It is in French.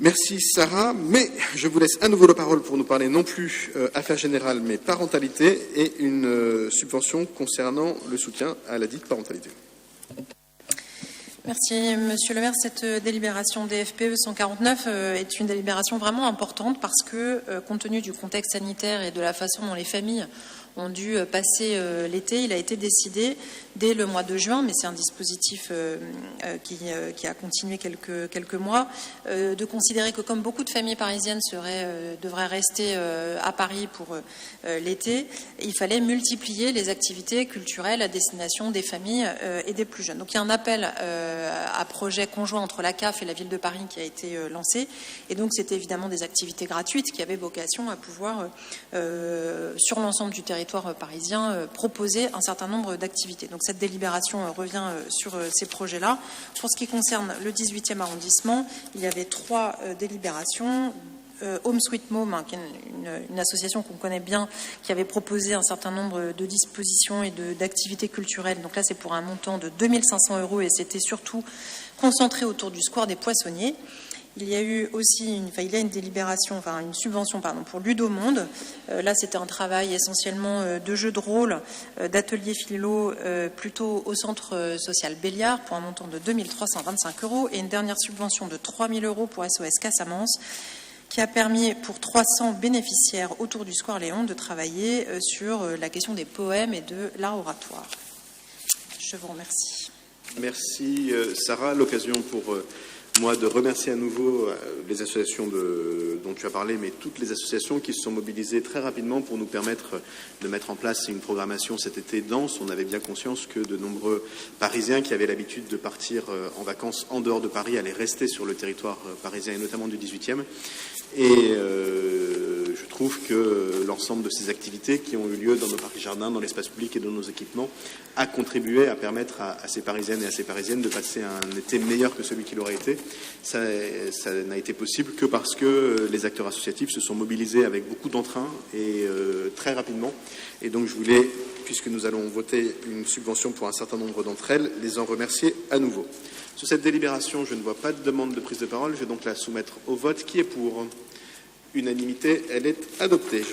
Merci Sarah, mais je vous laisse à nouveau la parole pour nous parler non plus affaires générales, mais parentalité et une subvention concernant le soutien à la dite parentalité. Merci Monsieur le maire. Cette délibération DFPE 149 est une délibération vraiment importante parce que, compte tenu du contexte sanitaire et de la façon dont les familles ont dû passer l'été, il a été décidé dès le mois de juin, mais c'est un dispositif qui a continué quelques mois, de considérer que comme beaucoup de familles parisiennes devraient rester à Paris pour l'été, il fallait multiplier les activités culturelles à destination des familles et des plus jeunes. Donc il y a un appel à projet conjoint entre la CAF et la ville de Paris qui a été lancé, et donc c'était évidemment des activités gratuites qui avaient vocation à pouvoir, sur l'ensemble du territoire parisien, proposer un certain nombre d'activités. Donc cette délibération revient sur ces projets-là. Pour ce qui concerne le 18e arrondissement, il y avait 3 délibérations. Home Sweet Mom, qui est une association qu'on connaît bien, qui avait proposé un certain nombre de dispositions et d'activités culturelles. Donc là, c'est pour un montant de 2500 € et c'était surtout concentré autour du square des Poissonniers. Il y a eu aussi une délibération, une subvention pour Ludomonde. Là, c'était un travail essentiellement de jeux de rôle, d'atelier philo, plutôt au centre social Béliard pour un montant de 2325 € et une dernière subvention de 3000 € pour SOS Casamance, qui a permis pour 300 bénéficiaires autour du Square Léon de travailler sur la question des poèmes et de l'art oratoire. Je vous remercie. Merci Sarah. L'occasion pour moi de remercier à nouveau les associations dont tu as parlé, mais toutes les associations qui se sont mobilisées très rapidement pour nous permettre de mettre en place une programmation cet été dense. On avait bien conscience que de nombreux Parisiens qui avaient l'habitude de partir en vacances en dehors de Paris allaient rester sur le territoire parisien et notamment du 18e. Et je trouve que l'ensemble de ces activités qui ont eu lieu dans nos parcs jardins, dans l'espace public et dans nos équipements a contribué à permettre à ces Parisiennes et à ces Parisiennes de passer un été meilleur que celui qu'il aurait été. Ça n'a été possible que parce que les acteurs associatifs se sont mobilisés avec beaucoup d'entrain et très rapidement. Et donc je voulais, puisque nous allons voter une subvention pour un certain nombre d'entre elles, les en remercier à nouveau. Sur cette délibération, je ne vois pas de demande de prise de parole. Je vais donc la soumettre au vote. Qui est pour ? Unanimité, elle est adoptée.